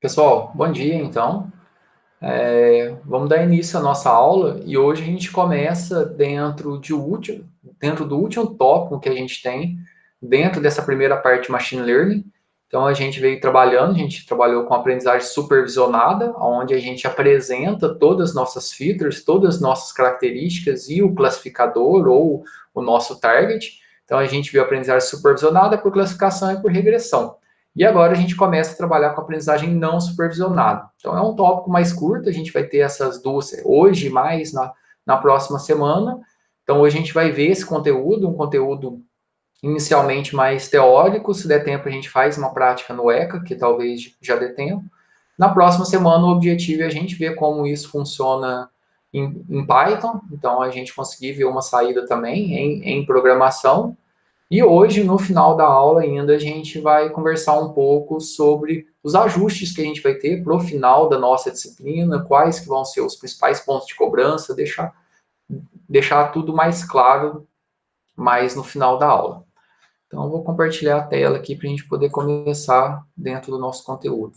Pessoal, bom dia então. Vamos dar início à nossa aula e hoje a gente começa dentro do último tópico que a gente tem dentro dessa primeira parte de Machine Learning. Então a gente veio trabalhando, a gente trabalhou com aprendizagem supervisionada, onde a gente apresenta todas as nossas features, todas as nossas características e o classificador ou o nosso target. Então a gente viu aprendizagem supervisionada por classificação e por regressão. E agora a gente começa a trabalhar com aprendizagem não supervisionada. Então é um tópico mais curto, a gente vai ter essas duas hoje, mais na próxima semana. Então hoje a gente vai ver esse conteúdo, um conteúdo inicialmente mais teórico, se der tempo a gente faz uma prática no ECA, que talvez já dê tempo. Na próxima semana o objetivo é a gente ver como isso funciona em Python, então a gente conseguir ver uma saída também em programação. E hoje, no final da aula ainda, a gente vai conversar um pouco sobre os ajustes que a gente vai ter para o final da nossa disciplina, quais que vão ser os principais pontos de cobrança, deixar tudo mais claro mais no final da aula. Então, eu vou compartilhar a tela aqui para a gente poder começar dentro do nosso conteúdo.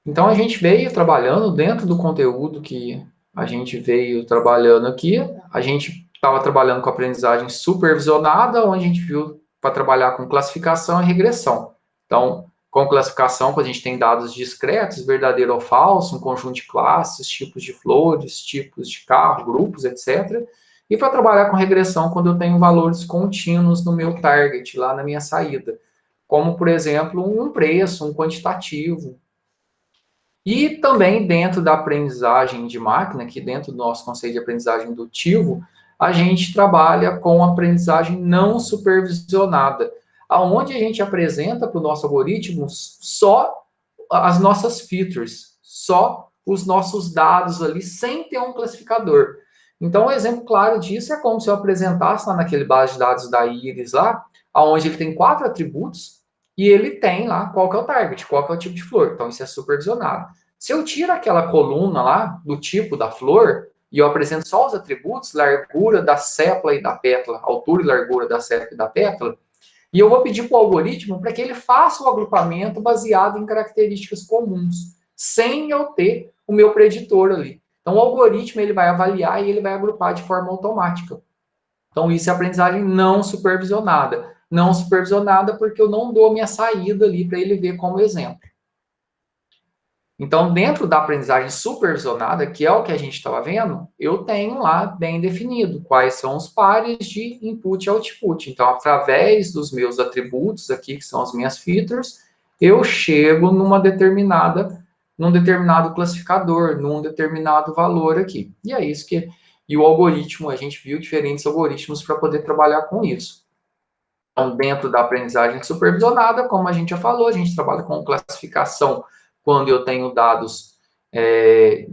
Então, a gente veio trabalhando dentro do conteúdo que a gente veio trabalhando aqui. A gente estava trabalhando com aprendizagem supervisionada, onde a gente viu para trabalhar com classificação e regressão. Então, com classificação, quando a gente tem dados discretos, verdadeiro ou falso, um conjunto de classes, tipos de flores, tipos de carro, grupos, etc. E para trabalhar com regressão, quando eu tenho valores contínuos no meu target, lá na minha saída. Como, por exemplo, um preço, um quantitativo, e também dentro da aprendizagem de máquina, que dentro do nosso conceito de aprendizagem indutivo, a gente trabalha com aprendizagem não supervisionada, aonde a gente apresenta para o nosso algoritmo só as nossas features, só os nossos dados ali, sem ter um classificador. Então, um exemplo claro disso é como se eu apresentasse lá naquele base de dados da Iris lá, onde ele tem 4 atributos, e ele tem lá qual que é o target, qual que é o tipo de flor. Então, isso é supervisionado. Se eu tiro aquela coluna lá do tipo da flor e eu apresento só os atributos, largura da sépala e da pétala, altura e largura da sépala e da pétala, e eu vou pedir para o algoritmo para que ele faça o agrupamento baseado em características comuns, sem eu ter o meu preditor ali. Então, o algoritmo ele vai avaliar e ele vai agrupar de forma automática. Então, isso é aprendizagem não supervisionada. Não supervisionada porque eu não dou minha saída ali para ele ver como exemplo. Então, dentro da aprendizagem supervisionada, que é o que a gente estava vendo, eu tenho lá bem definido quais são os pares de input e output. Então, através dos meus atributos aqui, que são as minhas features, eu chego num determinado classificador, num determinado valor aqui. E é isso que... E o algoritmo, a gente viu diferentes algoritmos para poder trabalhar com isso. Então, dentro da aprendizagem supervisionada, como a gente já falou, a gente trabalha com classificação quando eu tenho dados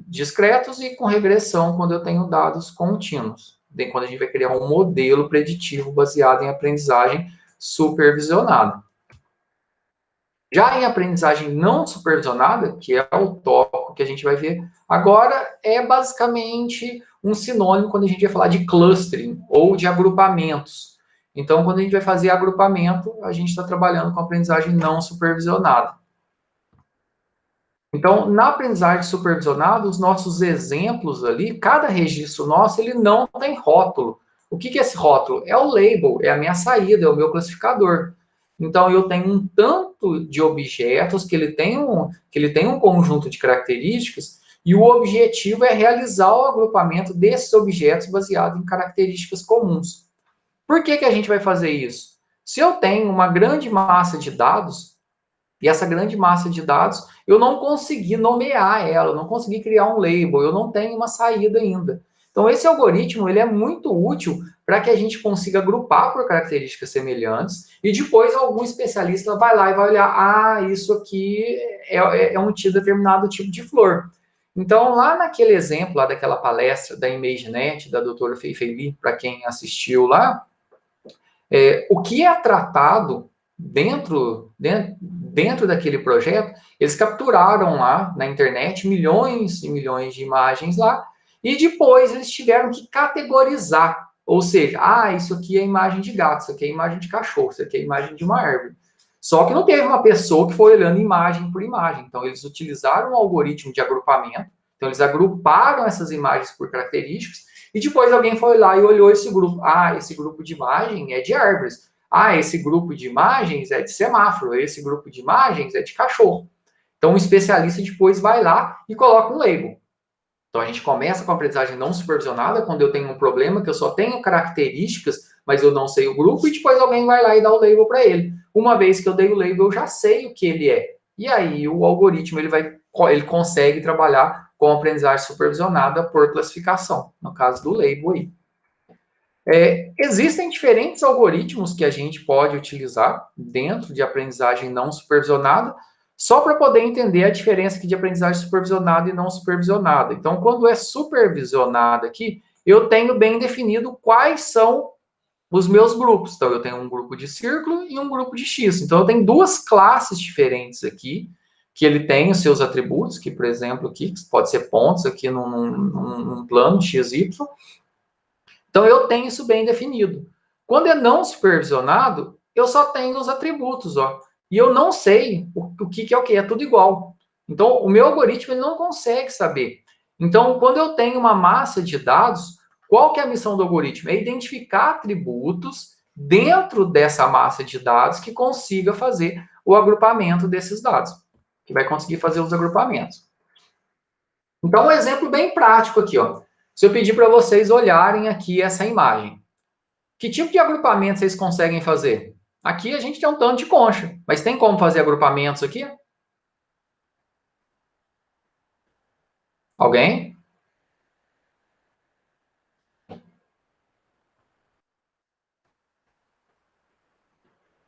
discretos e com regressão quando eu tenho dados contínuos. Quando a gente vai criar um modelo preditivo baseado em aprendizagem supervisionada. Já em aprendizagem não supervisionada, que é o tópico que a gente vai ver agora, é basicamente um sinônimo quando a gente vai falar de clustering ou de agrupamentos. Então, quando a gente vai fazer agrupamento, a gente está trabalhando com aprendizagem não supervisionada. Então, na aprendizagem supervisionada, os nossos exemplos ali, cada registro nosso, ele não tem rótulo. O que é esse rótulo? É o label, é a minha saída, é o meu classificador. Então, eu tenho um tanto de objetos que ele tem um conjunto de características e o objetivo é realizar o agrupamento desses objetos baseado em características comuns. Por que a gente vai fazer isso? Se eu tenho uma grande massa de dados, e essa grande massa de dados, eu não consegui nomear ela, eu não consegui criar um label, eu não tenho uma saída ainda. Então, esse algoritmo ele é muito útil para que a gente consiga agrupar por características semelhantes e depois algum especialista vai lá e vai olhar, isso aqui é um determinado tipo de flor. Então, lá naquele exemplo, lá daquela palestra da ImageNet, da doutora Fei Fei Li, para quem assistiu lá, o que é tratado dentro daquele projeto, eles capturaram lá na internet milhões e milhões de imagens lá, e depois eles tiveram que categorizar. Ou seja, isso aqui é imagem de gato, isso aqui é imagem de cachorro, isso aqui é imagem de uma árvore. Só que não teve uma pessoa que foi olhando imagem por imagem. Então, eles utilizaram um algoritmo de agrupamento. Então, eles agruparam essas imagens por características. E depois alguém foi lá e olhou esse grupo. Esse grupo de imagem é de árvores. Esse grupo de imagens é de semáforo. Esse grupo de imagens é de cachorro. Então, o especialista depois vai lá e coloca um label. Então, a gente começa com a aprendizagem não supervisionada, quando eu tenho um problema que eu só tenho características, mas eu não sei o grupo, e depois alguém vai lá e dá o label para ele. Uma vez que eu dei o label, eu já sei o que ele é. E aí, o algoritmo ele consegue trabalhar com aprendizagem supervisionada por classificação, no caso do label aí. Existem diferentes algoritmos que a gente pode utilizar dentro de aprendizagem não supervisionada, só para poder entender a diferença aqui de aprendizagem supervisionada e não supervisionada. Então, quando é supervisionada aqui, eu tenho bem definido quais são os meus grupos. Então, eu tenho um grupo de círculo e um grupo de X. Então, eu tenho duas classes diferentes aqui, que ele tem os seus atributos, que, por exemplo, aqui pode ser pontos aqui num plano de x, y. Então, eu tenho isso bem definido. Quando é não supervisionado, eu só tenho os atributos, ó. E eu não sei o que é o que, é tudo igual. Então, o meu algoritmo ele não consegue saber. Então, quando eu tenho uma massa de dados, qual que é a missão do algoritmo? É identificar atributos dentro dessa massa de dados que consiga fazer o agrupamento desses dados, que vai conseguir fazer os agrupamentos. Então, um exemplo bem prático aqui, ó. Se eu pedir para vocês olharem aqui essa imagem, que tipo de agrupamento vocês conseguem fazer? Aqui a gente tem um tanto de concha, mas tem como fazer agrupamentos aqui? Alguém?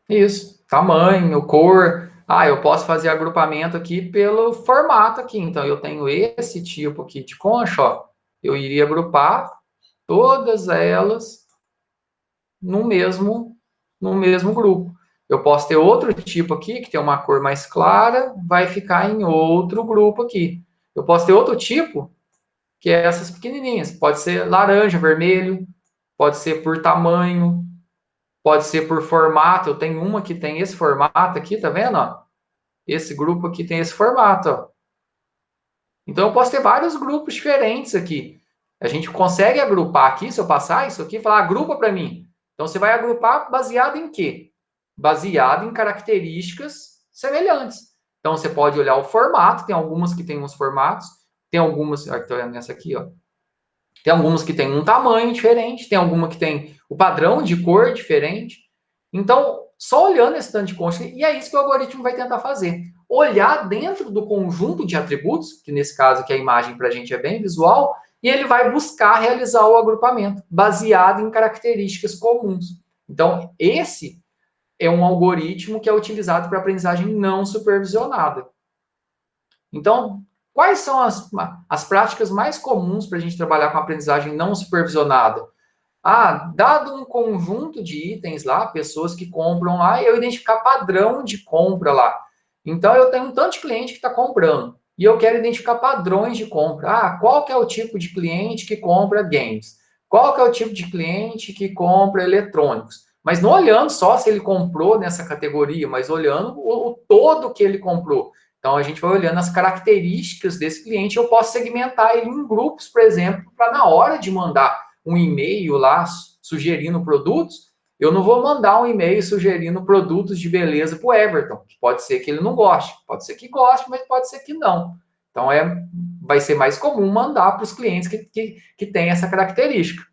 Isso. Tamanho, cor. Eu posso fazer agrupamento aqui pelo formato aqui. Então, eu tenho esse tipo aqui de concha, ó. Eu iria agrupar todas elas no mesmo grupo. Eu posso ter outro tipo aqui, que tem uma cor mais clara, vai ficar em outro grupo aqui. Eu posso ter outro tipo, que é essas pequenininhas. Pode ser laranja, vermelho, pode ser por tamanho, pode ser por formato. Eu tenho uma que tem esse formato aqui, tá vendo? Ó? Esse grupo aqui tem esse formato. Ó. Então, eu posso ter vários grupos diferentes aqui. A gente consegue agrupar aqui, se eu passar isso aqui, falar, agrupa para mim. Então, você vai agrupar baseado em quê? Baseado em características semelhantes. Então, você pode olhar o formato, tem algumas que tem uns formatos, tem algumas, estou olhando nessa aqui, ó. Tem algumas que tem um tamanho diferente, tem alguma que tem o padrão de cor diferente. Então, só olhando esse tanto de concha, e é isso que o algoritmo vai tentar fazer. Olhar dentro do conjunto de atributos, que nesse caso aqui a imagem para a gente é bem visual, e ele vai buscar realizar o agrupamento, baseado em características comuns. Então, esse é um algoritmo que é utilizado para aprendizagem não supervisionada. Então, quais são as práticas mais comuns para a gente trabalhar com aprendizagem não supervisionada? Dado um conjunto de itens lá, pessoas que compram lá, eu identificar padrão de compra lá. Então, eu tenho um tanto de cliente que está comprando e eu quero identificar padrões de compra. Qual que é o tipo de cliente que compra games? Qual que é o tipo de cliente que compra eletrônicos? Mas não olhando só se ele comprou nessa categoria, mas olhando o todo que ele comprou. Então, a gente vai olhando as características desse cliente, eu posso segmentar ele em grupos, por exemplo, para na hora de mandar um e-mail lá sugerindo produtos, eu não vou mandar um e-mail sugerindo produtos de beleza para o Everton, que pode ser que ele não goste, pode ser que goste, mas pode ser que não. Então, vai ser mais comum mandar para os clientes que têm essa característica.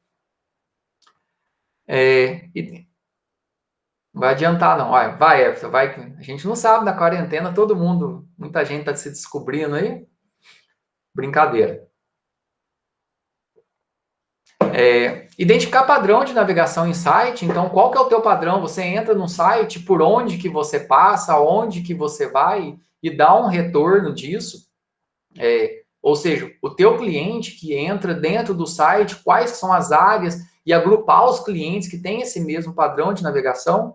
Não vai adiantar, não. Vai, Everton, vai. A gente não sabe na quarentena, todo mundo, muita gente está se descobrindo aí. Brincadeira. Identificar padrão de navegação em site. Então, qual que é o teu padrão? Você entra no site, por onde que você passa, onde que você vai e dá um retorno disso. Ou seja, o teu cliente que entra dentro do site, quais são as áreas e agrupar os clientes que têm esse mesmo padrão de navegação.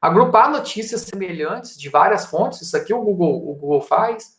Agrupar notícias semelhantes de várias fontes, isso aqui o Google faz.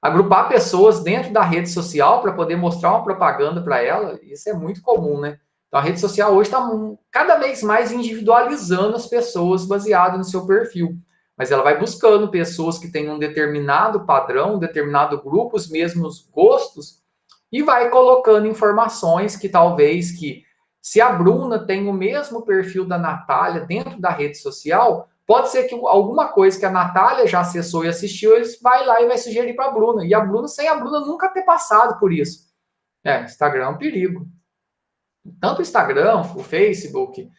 Agrupar pessoas dentro da rede social para poder mostrar uma propaganda para ela, isso é muito comum, né? Então, a rede social hoje está cada vez mais individualizando as pessoas baseado no seu perfil. Mas ela vai buscando pessoas que têm um determinado padrão, um determinado grupo, os mesmos gostos, e vai colocando informações que talvez que, se a Bruna tem o mesmo perfil da Natália dentro da rede social, pode ser que alguma coisa que a Natália já acessou e assistiu, eles vai lá e vai sugerir para a Bruna. E a Bruna, sem a Bruna nunca ter passado por isso. Instagram é um perigo. Tanto o Instagram, o Facebook,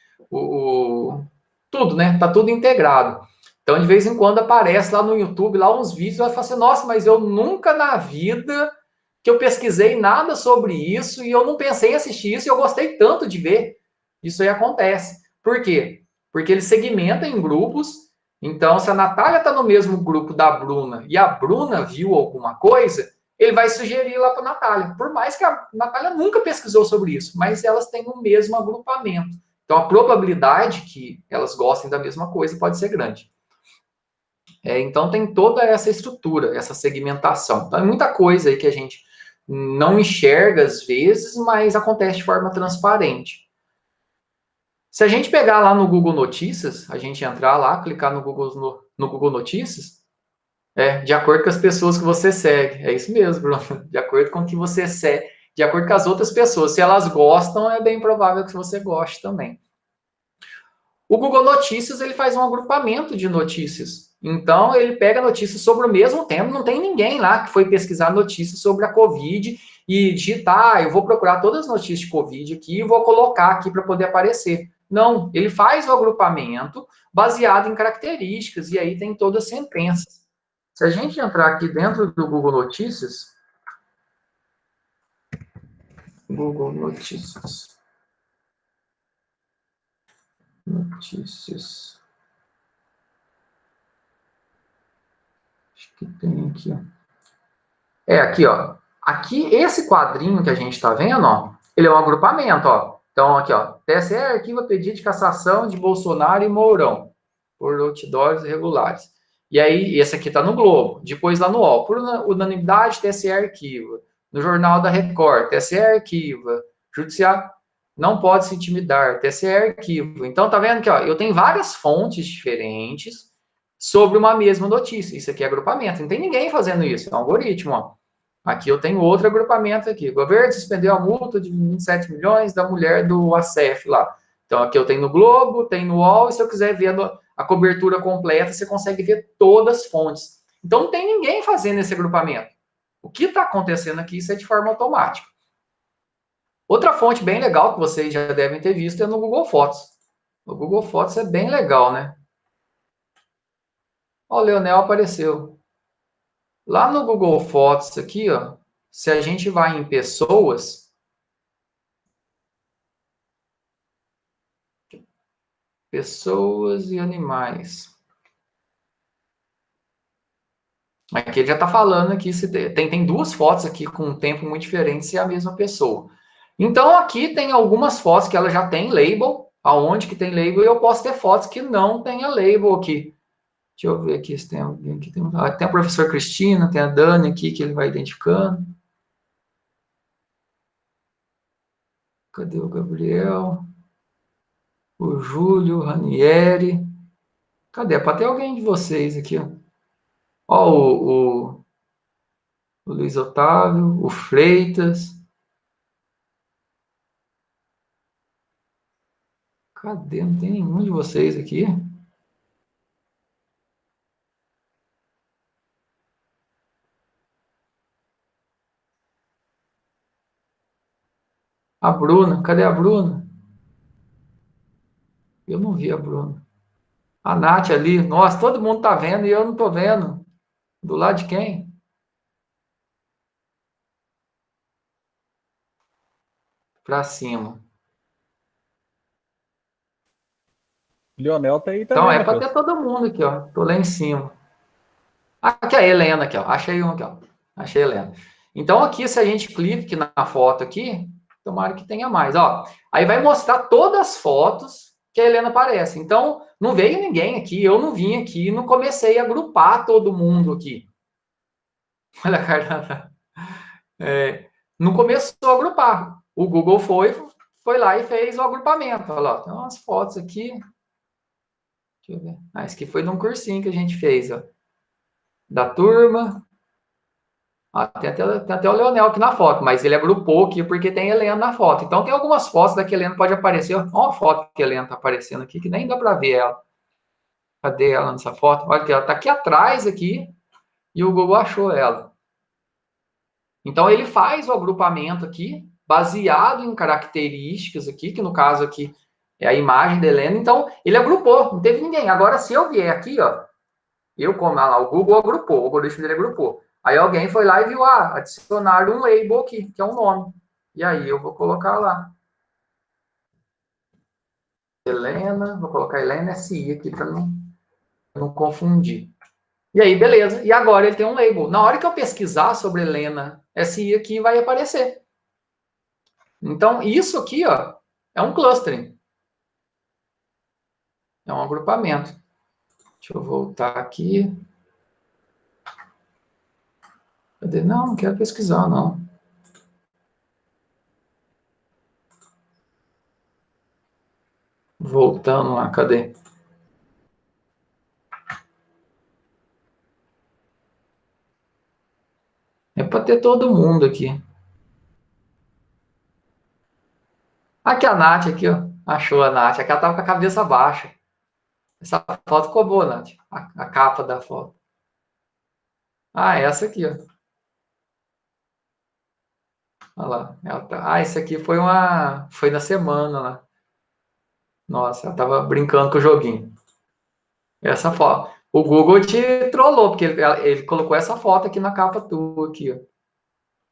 tudo, né? Tá tudo integrado. Então, de vez em quando aparece lá no YouTube, lá uns vídeos, vai falar assim, nossa, mas eu nunca na vida que eu pesquisei nada sobre isso e eu não pensei em assistir isso e eu gostei tanto de ver. Isso aí acontece. Por quê? Porque ele segmenta em grupos. Então, se a Natália está no mesmo grupo da Bruna e a Bruna viu alguma coisa, ele vai sugerir lá para a Natália. Por mais que a Natália nunca pesquisou sobre isso, mas elas têm o mesmo agrupamento. Então, a probabilidade que elas gostem da mesma coisa pode ser grande. Então, tem toda essa estrutura, essa segmentação. Então, é muita coisa aí que a gente não enxerga às vezes, mas acontece de forma transparente. Se a gente pegar lá no Google Notícias, a gente entrar lá, clicar no Google Notícias, de acordo com as pessoas que você segue. É isso mesmo, Bruno. De acordo com o que você segue, de acordo com as outras pessoas. Se elas gostam, é bem provável que você goste também. O Google Notícias, ele faz um agrupamento de notícias. Então, ele pega notícias sobre o mesmo tema. Não tem ninguém lá que foi pesquisar notícias sobre a Covid e digitar, eu vou procurar todas as notícias de Covid aqui e vou colocar aqui para poder aparecer. Não, ele faz o agrupamento baseado em características, e aí tem todas as sentenças. Se a gente entrar aqui dentro do Google Notícias, Google Notícias, notícias, acho que tem aqui, ó. Aqui, ó. Aqui, esse quadrinho que a gente está vendo, ó, ele é um agrupamento, ó. Então, aqui, ó. TSE arquiva pedido de cassação de Bolsonaro e Mourão por outdoors irregulares. E aí, esse aqui tá no Globo. Depois lá no UOL. Por unanimidade, TSE arquiva. No Jornal da Record, TSE arquiva. Judiciário não pode se intimidar. TSE arquiva. Então, tá vendo que, ó, eu tenho várias fontes diferentes sobre uma mesma notícia. Isso aqui é agrupamento. Não tem ninguém fazendo isso. É um algoritmo, ó. Aqui eu tenho outro agrupamento aqui. O governo suspendeu a multa de 27 milhões da mulher do ACF lá. Então, aqui eu tenho no Globo, tenho no UOL, e se eu quiser ver a cobertura completa, você consegue ver todas as fontes. Então, não tem ninguém fazendo esse agrupamento. O que está acontecendo aqui, isso é de forma automática. Outra fonte bem legal que vocês já devem ter visto é no Google Fotos. O Google Fotos é bem legal, né? Ó, o Leonel apareceu. Lá no Google Fotos aqui, ó, se a gente vai em pessoas, pessoas e animais. Aqui ele já está falando aqui, se tem duas fotos aqui com um tempo muito diferente, se é a mesma pessoa. Então, aqui tem algumas fotos que ela já tem label, aonde que tem label, e eu posso ter fotos que não tenha label aqui. Deixa eu ver aqui se tem alguém aqui. Tem a professora Cristina, tem a Dani aqui, que ele vai identificando. Cadê o Gabriel? O Júlio, o Ranieri. Cadê? Para ter alguém de vocês aqui, ó. Ó, o Luiz Otávio, o Freitas. Cadê? Não tem nenhum de vocês aqui. A Bruna, cadê a Bruna? Eu não vi a Bruna. A Nath ali, nossa, todo mundo tá vendo e eu não tô vendo. Do lado de quem? Pra cima. Lionel tá aí Então também, é para Matheus. ter todo mundo aqui, ó. Tô lá em cima. Aqui é a Helena aqui, ó. Achei um aqui, ó. Achei a Helena. Então aqui, se a gente clica aqui na foto aqui, tomara que tenha mais, ó. Aí vai mostrar todas as fotos que a Helena aparece. Então, não veio ninguém aqui, eu não vim aqui, não comecei a agrupar todo mundo aqui. Olha a cara. Não começou a agrupar. O Google foi lá e fez o agrupamento. Olha lá, tem umas fotos aqui. Deixa eu ver. Ah, esse aqui foi de um cursinho que a gente fez, ó. Da turma. Ah, tem até o Leonel aqui na foto, mas ele agrupou aqui porque tem Helena na foto. Então tem algumas fotos da que a Helena pode aparecer. Olha uma foto que a Helena está aparecendo aqui, que nem dá para ver ela. Cadê ela nessa foto? Olha que ela está aqui atrás aqui e o Google achou ela. Então ele faz o agrupamento aqui, baseado em características aqui, que no caso aqui é a imagem da Helena. Então ele agrupou, não teve ninguém. Agora se eu vier aqui, ó, como lá, o Google agrupou, o algoritmo dele agrupou. Aí alguém foi lá e viu, adicionar um label aqui, que é um nome. E aí eu vou colocar lá. Helena, vou colocar Helena SI aqui para não confundir. E aí, beleza. E agora ele tem um label. Na hora que eu pesquisar sobre Helena SI aqui, vai aparecer. Então, isso aqui, ó, é um clustering. É um agrupamento. Deixa eu voltar aqui. Cadê? Não quero pesquisar, não. Voltando lá, cadê? É para ter todo mundo aqui. Aqui a Nath, aqui, ó. Achou a Nath. Aqui ela tava com a cabeça baixa. Essa foto ficou boa, Nath. A capa da foto. Ah, essa aqui, ó. Olha lá. Esse aqui foi na semana lá. Nossa, ela tava brincando com o joguinho. Essa foto. O Google te trollou, porque ele colocou essa foto aqui na capa tua, aqui, ó.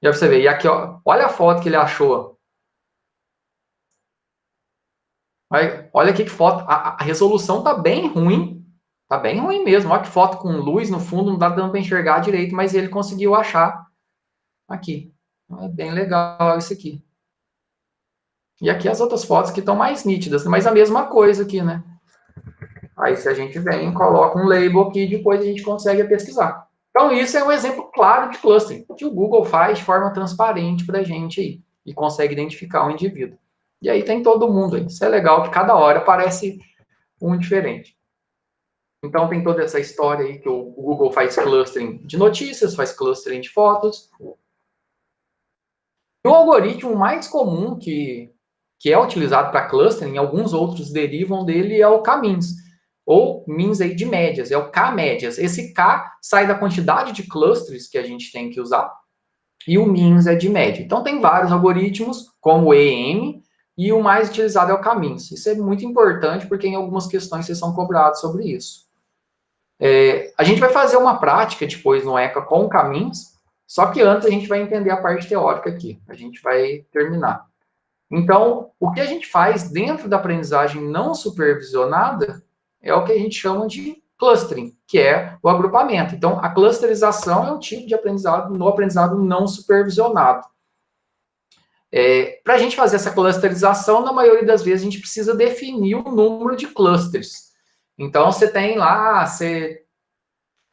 E aí você vê. E aqui, ó. Olha a foto que ele achou. Olha aqui que foto. A resolução tá bem ruim. Tá bem ruim mesmo. Olha que foto com luz no fundo, não dá dando para enxergar direito, mas ele conseguiu achar aqui. É bem legal isso aqui. E aqui as outras fotos que estão mais nítidas, mas a mesma coisa aqui, né? Aí se a gente vem, coloca um label aqui, depois a gente consegue pesquisar. Então isso é um exemplo claro de clustering, que o Google faz de forma transparente para a gente aí, e consegue identificar o indivíduo. E aí tem todo mundo aí. Isso é legal, que cada hora aparece um diferente. Então tem toda essa história aí que o Google faz clustering de notícias, faz clustering de fotos. E o algoritmo mais comum que é utilizado para clustering, alguns outros derivam dele, é o K-means, ou means aí de médias, é o K-médias. Esse K sai da quantidade de clusters que a gente tem que usar, e o means é de média. Então tem vários algoritmos, como o EM, e o mais utilizado é o K-means. Isso é muito importante, porque em algumas questões vocês são cobrados sobre isso. A gente vai fazer uma prática depois no ECA com o K-means, só que antes a gente vai entender a parte teórica aqui. A gente vai terminar. Então, o que a gente faz dentro da aprendizagem não supervisionada é o que a gente chama de clustering, que é o agrupamento. Então, a clusterização é um tipo de aprendizado no aprendizado não supervisionado. Para a gente fazer essa clusterização, na maioria das vezes, a gente precisa definir o número de clusters. Então, você tem lá,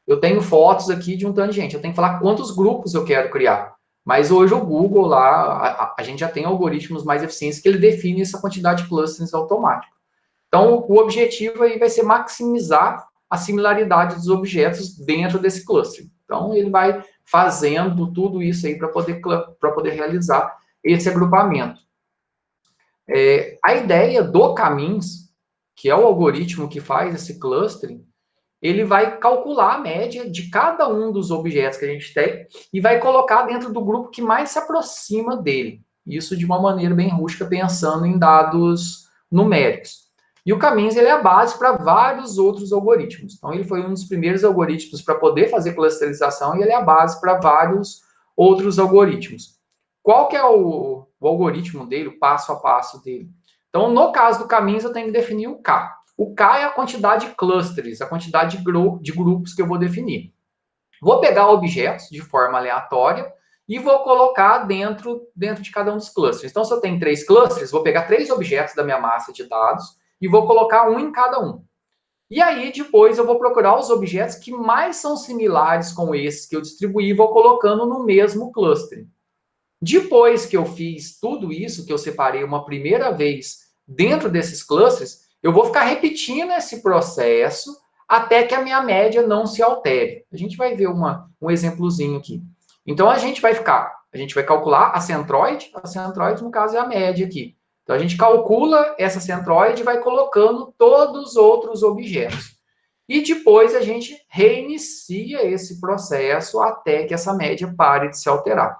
eu tenho fotos aqui de um tanto de gente, eu tenho que falar quantos grupos eu quero criar. Mas hoje o Google lá, a gente já tem algoritmos mais eficientes que ele define essa quantidade de clusters automático. Então, o objetivo aí vai ser maximizar a similaridade dos objetos dentro desse cluster. Então, ele vai fazendo tudo isso aí para poder realizar esse agrupamento. A ideia do K-means, que é o algoritmo que faz esse clustering, ele vai calcular a média de cada um dos objetos que a gente tem e vai colocar dentro do grupo que mais se aproxima dele. Isso de uma maneira bem rústica, pensando em dados numéricos. E o K-means ele é a base para vários outros algoritmos. Então, ele foi um dos primeiros algoritmos para poder fazer clusterização e ele é a base para vários outros algoritmos. Qual que é o algoritmo dele, o passo a passo dele? Então, no caso do K-means, eu tenho que definir o K. O K é a quantidade de clusters, a quantidade de grupos que eu vou definir. Vou pegar objetos de forma aleatória e vou colocar dentro de cada um dos clusters. Então, se eu tenho 3 clusters, vou pegar 3 objetos da minha massa de dados e vou colocar um em cada um. E aí, depois, eu vou procurar os objetos que mais são similares com esses que eu distribuí e vou colocando no mesmo cluster. Depois que eu fiz tudo isso, que eu separei uma primeira vez dentro desses clusters, eu vou ficar repetindo esse processo até que a minha média não se altere. A gente vai ver um exemplozinho aqui. Então, a gente vai calcular a centroide no caso é a média aqui. Então, a gente calcula essa centroide e vai colocando todos os outros objetos. E depois a gente reinicia esse processo até que essa média pare de se alterar.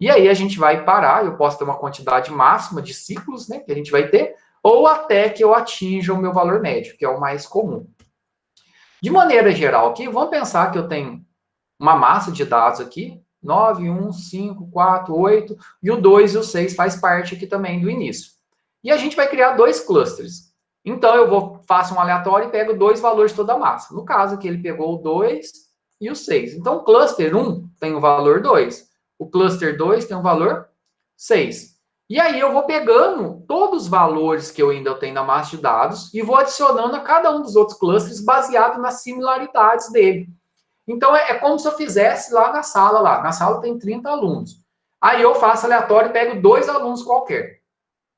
E aí a gente vai parar, eu posso ter uma quantidade máxima de ciclos, né, que a gente vai ter, ou até que eu atinja o meu valor médio, que é o mais comum. De maneira geral aqui, vamos pensar que eu tenho uma massa de dados aqui, 9, 1, 5, 4, 8, e o 2 e o 6 faz parte aqui também do início. E a gente vai criar dois clusters. Então, faço um aleatório e pego dois valores de toda a massa. No caso aqui, ele pegou o 2 e o 6. Então, o cluster 1 tem o valor 2. O cluster 2 tem o valor 6. E aí eu vou pegando todos os valores que eu ainda tenho na massa de dados e vou adicionando a cada um dos outros clusters baseado nas similaridades dele. Então, é como se eu fizesse lá na sala. Na sala tem 30 alunos. Aí eu faço aleatório e pego dois alunos qualquer.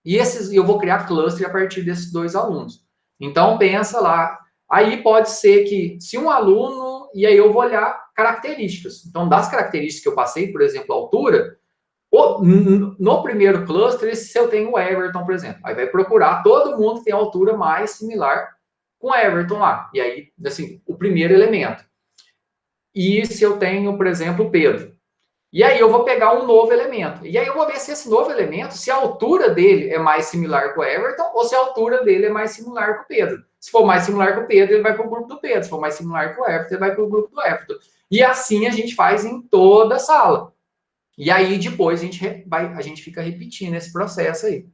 E eu vou criar cluster a partir desses dois alunos. Então, pensa lá. Aí pode ser que, se um aluno, e aí eu vou olhar características. Então, das características que eu passei, por exemplo, a altura, no primeiro cluster, se eu tenho o Everton, por exemplo, aí vai procurar todo mundo que tem a altura mais similar com o Everton lá. E aí, assim, o primeiro elemento. E se eu tenho, por exemplo, o Pedro. E aí eu vou pegar um novo elemento. E aí eu vou ver se esse novo elemento, se a altura dele é mais similar com o Everton ou se a altura dele é mais similar com o Pedro. Se for mais similar com o Pedro, ele vai para o grupo do Pedro. Se for mais similar com o Everton, ele vai para o grupo do Everton. E assim a gente faz em toda a sala. E aí depois a gente fica repetindo esse processo aí.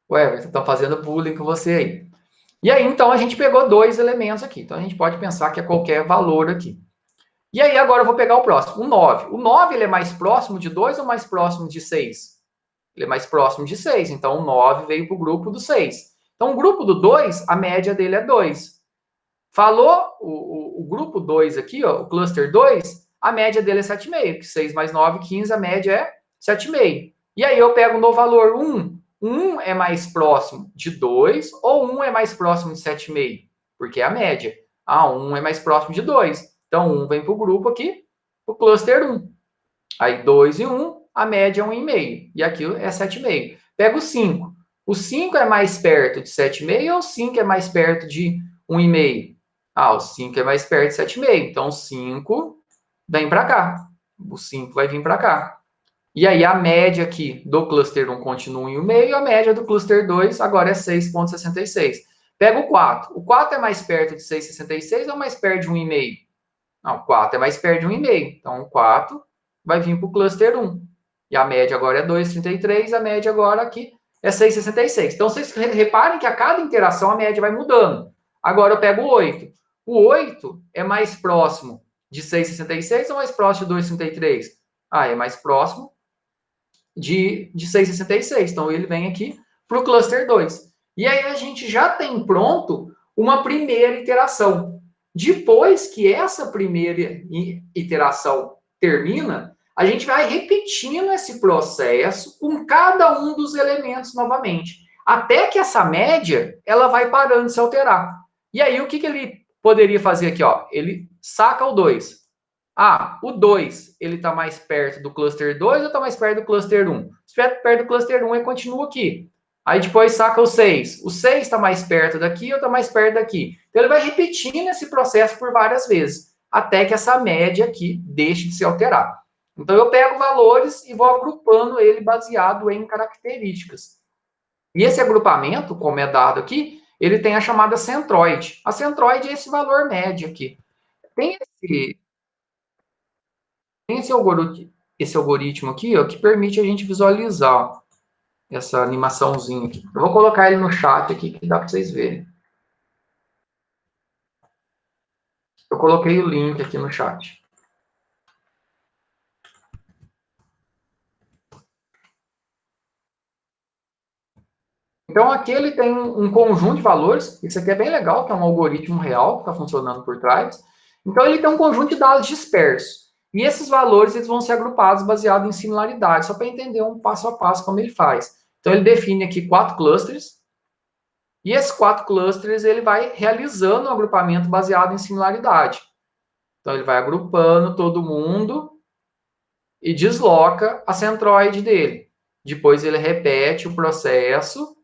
O Everton, estão fazendo bullying com você aí. E aí, então, a gente pegou dois elementos aqui. Então, a gente pode pensar que é qualquer valor aqui. E aí, agora eu vou pegar o próximo, o 9. O 9 ele é mais próximo de 2 ou mais próximo de 6? Ele é mais próximo de 6. Então, o 9 veio para o grupo do 6. Então, o grupo do 2, a média dele é 2. Falou o grupo 2 aqui, ó, o cluster 2, a média dele é 7,5. 6 mais 9, 15, a média é 7,5. E aí eu pego no valor 1. 1 é mais próximo de 2 ou 1 é mais próximo de 7,5? Porque é a média. 1 é mais próximo de 2. Então, 1 vem para o grupo aqui, o cluster 1. Aí, 2 e 1, a média é 1,5. E aqui é 7,5. Pega o 5. O 5 é mais perto de 7,5 ou o 5 é mais perto de 1,5? O 5 é mais perto de 7,5. Então, o 5 vem para cá. O 5 vai vir para cá. E aí, a média aqui do cluster 1 continua em 1,5 e a média do cluster 2 agora é 6,66. Pega o 4. O 4 é mais perto de 6,66 ou mais perto de 1,5? Não, o 4 é mais perto de 1,5. Então, o 4 vai vir para o cluster 1. E a média agora é 2,33, a média agora aqui é 6,66. Então, vocês reparem que a cada interação a média vai mudando. Agora eu pego o 8. O 8 é mais próximo de 6,66 ou mais próximo de 2,33? É mais próximo de 6,66. Então, ele vem aqui para o cluster 2. E aí a gente já tem pronto uma primeira iteração. Depois que essa primeira iteração termina, a gente vai repetindo esse processo com cada um dos elementos novamente, até que essa média ela vai parando de se alterar. E aí o que ele poderia fazer aqui? Ele saca o 2. O 2, ele está mais perto do cluster 2 ou está mais perto do cluster 1? Se estiver perto do cluster 1, ele continua aqui. Aí depois saca o 6. O 6 está mais perto daqui ou está mais perto daqui? Então ele vai repetindo esse processo por várias vezes, até que essa média aqui deixe de se alterar. Então eu pego valores e vou agrupando ele baseado em características. E esse agrupamento, como é dado aqui, ele tem a chamada centroide. A centroide é esse valor médio aqui. Tem esse algoritmo aqui, ó, que permite a gente visualizar essa animaçãozinha aqui. Eu vou colocar ele no chat aqui, que dá para vocês verem. Eu coloquei o link aqui no chat. Então, aqui ele tem um conjunto de valores. Isso aqui é bem legal, que é um algoritmo real que está funcionando por trás. Então, ele tem um conjunto de dados dispersos. E esses valores eles vão ser agrupados baseado em similaridade, só para entender um passo a passo como ele faz. Então, ele define aqui 4 clusters. E esses 4 clusters ele vai realizando um agrupamento baseado em similaridade. Então, ele vai agrupando todo mundo e desloca a centroide dele. Depois, ele repete o processo.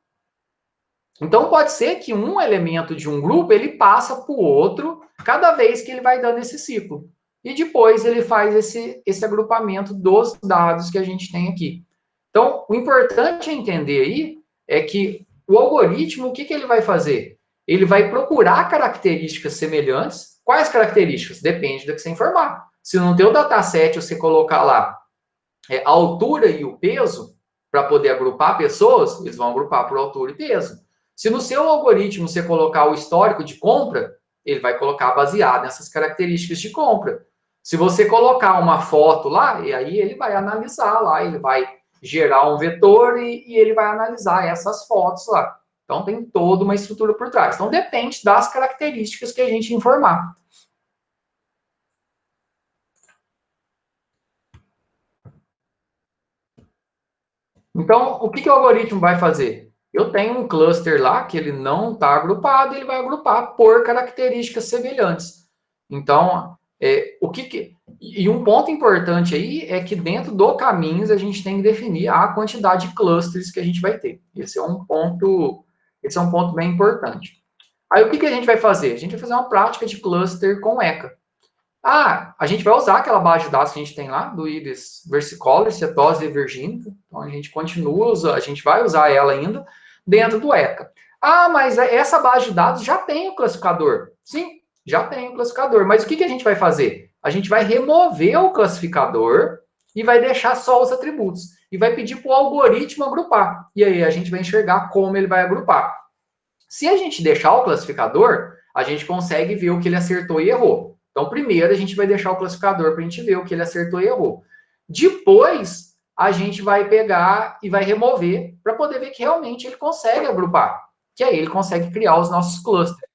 Então, pode ser que um elemento de um grupo, ele passa para o outro cada vez que ele vai dando esse ciclo. E depois ele faz esse agrupamento dos dados que a gente tem aqui. Então, o importante a entender aí é que o algoritmo, o que ele vai fazer? Ele vai procurar características semelhantes. Quais características? Depende do que você informar. Se no teu dataset você colocar lá a altura e o peso, para poder agrupar pessoas, eles vão agrupar por altura e peso. Se no seu algoritmo você colocar o histórico de compra, ele vai colocar baseado nessas características de compra. Se você colocar uma foto lá, e aí ele vai analisar lá, ele vai gerar um vetor e ele vai analisar essas fotos lá. Então tem toda uma estrutura por trás. Então depende das características que a gente informar. Então, o que o algoritmo vai fazer? Eu tenho um cluster lá que ele não está agrupado, ele vai agrupar por características semelhantes. Então, e um ponto importante aí é que dentro do caminhos a gente tem que definir a quantidade de clusters que a gente vai ter. Esse é um ponto bem importante. Aí o que a gente vai fazer? A gente vai fazer uma prática de cluster com ECA. A gente vai usar aquela base de dados que a gente tem lá, do Iris versicolor, cetose e virgínica. Então, a gente a gente vai usar ela ainda dentro do ECA. Mas essa base de dados já tem o classificador. Sim, já tem o classificador. Mas o que a gente vai fazer? A gente vai remover o classificador e vai deixar só os atributos. E vai pedir para o algoritmo agrupar. E aí a gente vai enxergar como ele vai agrupar. Se a gente deixar o classificador, a gente consegue ver o que ele acertou e errou. Então, primeiro a gente vai deixar o classificador para a gente ver o que ele acertou e errou. Depois, a gente vai pegar e vai remover para poder ver que realmente ele consegue agrupar. Que aí ele consegue criar os nossos clusters.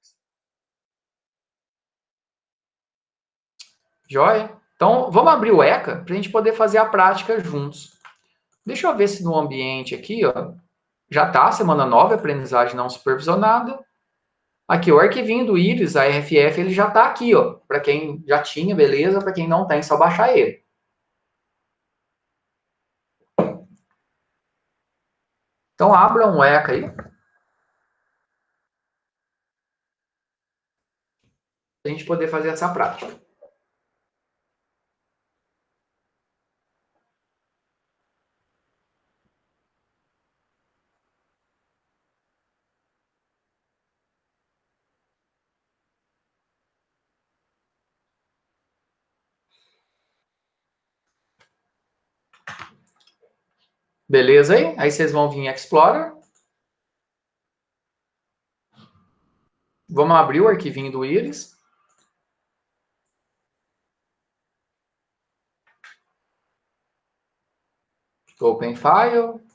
Joia? Então, vamos abrir o ECA para a gente poder fazer a prática juntos. Deixa eu ver se no ambiente aqui, ó, já está semana 9, aprendizagem não supervisionada. Aqui, o arquivinho do Iris, a RFF, ele já está aqui, ó. Para quem já tinha, beleza. Para quem não tem, só baixar ele. Então, abra um ECA aí. Para a gente poder fazer essa prática. Beleza aí? Aí vocês vão vir em Explorer. Vamos abrir o arquivinho do Iris. Open File.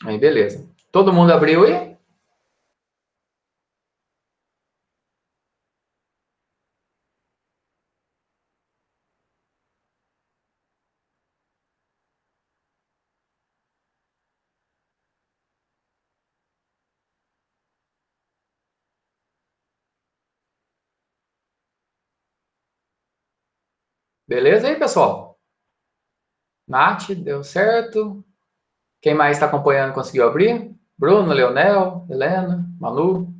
Aí, beleza. Todo mundo abriu aí? Beleza aí, pessoal? Nath, deu certo. Quem mais está acompanhando conseguiu abrir? Bruno, Leonel, Helena, Manu.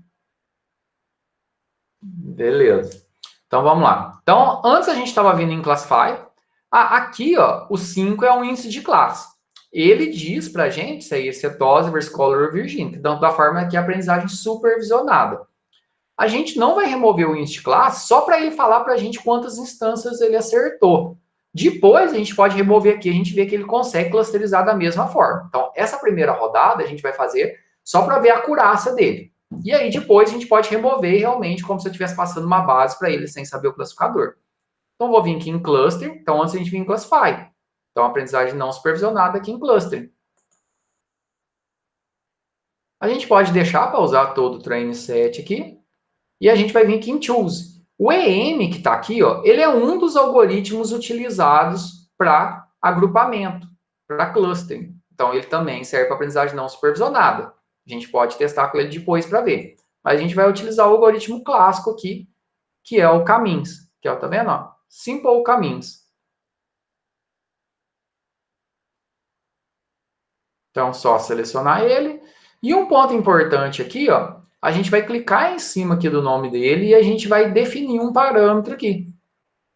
Beleza. Então, vamos lá. Então, antes a gente estava vindo em Classify. Aqui, ó, o 5 é um índice de classe. Ele diz para a gente se é cetose, versicolor ou virgínica. Então, da forma que é aprendizagem supervisionada. a gente não vai remover o inst class só para ele falar para a gente quantas instâncias ele acertou. Depois, a gente pode remover aqui, a gente vê que ele consegue clusterizar da mesma forma. Então, essa primeira rodada a gente vai fazer só para ver a acurácia dele. E aí, depois, a gente pode remover realmente como se eu estivesse passando uma base para ele sem saber o classificador. Então, vou vir aqui em cluster. Então, antes a gente vir em classify. Então, aprendizagem não supervisionada aqui em cluster. A gente pode deixar para usar todo o train set aqui. E a gente vai vir aqui em choose. O EM que está aqui, ó, ele é um dos algoritmos utilizados para agrupamento, para clustering. Então, ele também serve para aprendizagem não supervisionada. A gente pode testar com ele depois para ver. Mas a gente vai utilizar o algoritmo clássico aqui, que é o caminhos. Que é, tá vendo? Ó? Simple caminhos. Então, só selecionar ele. E um ponto importante aqui, ó, a gente vai clicar em cima aqui do nome dele e a gente vai definir um parâmetro aqui,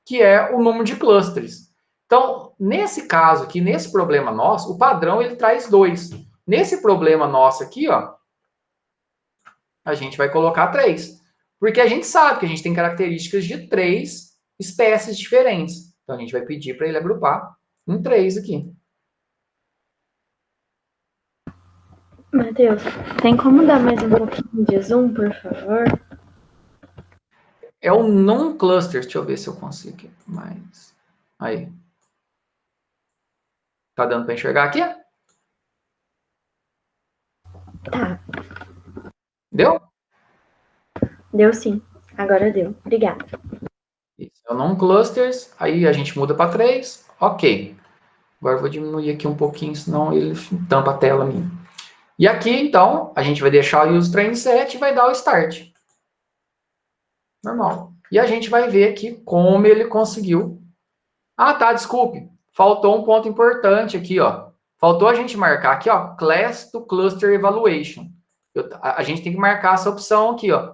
que é o número de clusters. Então, nesse caso aqui, nesse problema nosso, o padrão ele traz 2. Nesse problema nosso aqui, ó, a gente vai colocar 3. Porque a gente sabe que a gente tem características de 3 espécies diferentes. Então, a gente vai pedir para ele agrupar em 3 aqui. Matheus, tem como dar mais um pouquinho de zoom, por favor? É o non-cluster. Deixa eu ver se eu consigo mais. Aí. Tá dando para enxergar aqui? Tá. Deu? Deu sim. Agora deu. Obrigada. Isso é o non-clusters. Aí a gente muda para 3. Ok. Agora eu vou diminuir aqui um pouquinho, senão ele tampa a tela minha. E aqui, então, a gente vai deixar o use train set e vai dar o start. Normal. E a gente vai ver aqui como ele conseguiu. Ah, tá, desculpe. Faltou um ponto importante aqui, ó. Faltou a gente marcar aqui, ó, Class to Cluster Evaluation. A gente tem que marcar essa opção aqui, ó.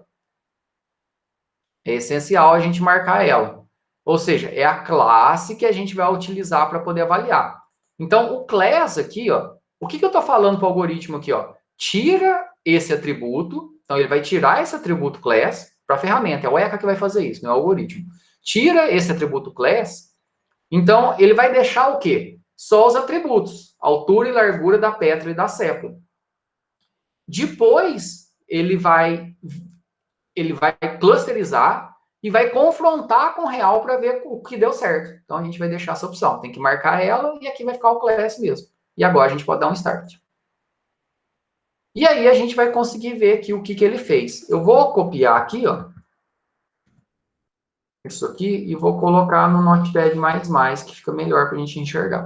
É essencial a gente marcar ela. Ou seja, é a classe que a gente vai utilizar para poder avaliar. Então, o class aqui, ó, o que eu estou falando para o algoritmo aqui, ó? Tira esse atributo, então ele vai tirar esse atributo class para a ferramenta, é o ECA que vai fazer isso, não é o algoritmo. Tira esse atributo class, então ele vai deixar o quê? Só os atributos, altura e largura da pétala e da sépula. Depois, ele vai clusterizar e vai confrontar com o real para ver o que deu certo. Então, a gente vai deixar essa opção. Tem que marcar ela e aqui vai ficar o class mesmo. E agora a gente pode dar um start. E aí a gente vai conseguir ver aqui o que ele fez. Eu vou copiar aqui, ó, isso aqui, e vou colocar no Notepad++, que fica melhor para a gente enxergar.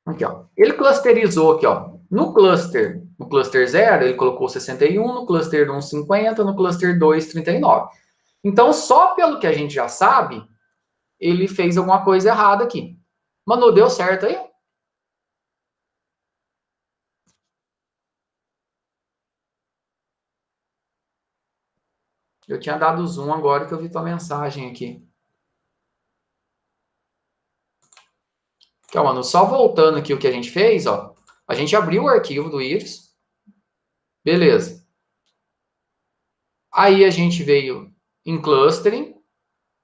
Aqui, ó. Ele clusterizou aqui, ó. No cluster 0, ele colocou 61, no cluster 1, 50, no cluster 2, 39. Então, só pelo que a gente já sabe, ele fez alguma coisa errada aqui. Manu, deu certo aí? Eu tinha dado zoom agora que eu vi tua mensagem aqui. Então, Manu, só voltando aqui o que a gente fez, ó. A gente abriu o arquivo do Iris. Beleza. Aí a gente veio em clustering,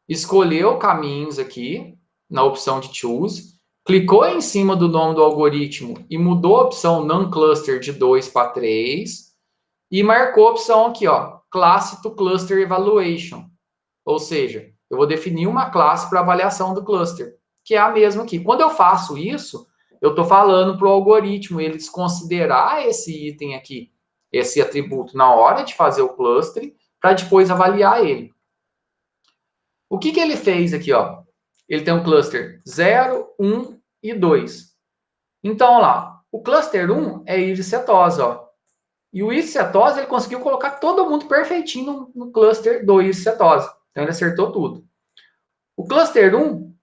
escolheu caminhos aqui, na opção de choose, clicou em cima do nome do algoritmo e mudou a opção non-cluster de 2 para 3 e marcou a opção aqui, ó, classe to cluster evaluation. Ou seja, eu vou definir uma classe para avaliação do cluster, que é a mesma aqui. Quando eu faço isso, eu estou falando para o algoritmo ele desconsiderar esse item aqui, esse atributo, na hora de fazer o cluster, para depois avaliar ele. O que ele fez aqui, ó? Ele tem um cluster 0, 1 e 2. Então, lá, o cluster 1 é íris setosa, ó. E o íris setosa, ele conseguiu colocar todo mundo perfeitinho no cluster do íris setosa. Então, ele acertou tudo. O cluster 1,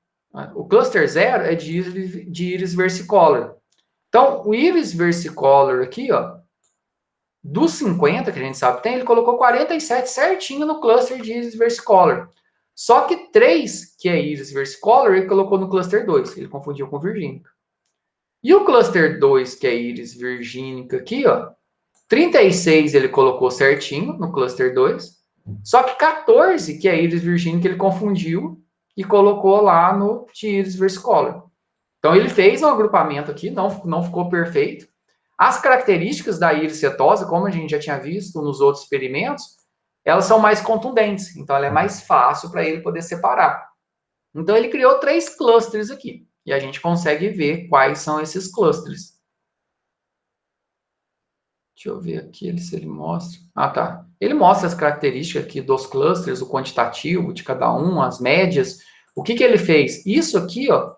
o cluster 0 é de íris versicolor. Então, o íris versicolor aqui, ó, dos 50 que a gente sabe que tem, ele colocou 47 certinho no cluster de íris versicolor. Só que 3, que é íris versicolor, ele colocou no cluster 2. Ele confundiu com virgínico. E o cluster 2, que é íris virgínica aqui, ó, 36 ele colocou certinho no cluster 2, só que 14, que é íris virgínica, ele confundiu e colocou lá no de íris versicolor. Então, ele fez um agrupamento aqui, não ficou perfeito. As características da íris setosa, como a gente já tinha visto nos outros experimentos, elas são mais contundentes, então ela é mais fácil para ele poder separar. Então, ele criou 3 clusters aqui, e a gente consegue ver quais são esses clusters. Deixa eu ver aqui se ele mostra. Ah, tá. Ele mostra as características aqui dos clusters, o quantitativo de cada um, as médias. O que ele fez? Isso aqui, ó,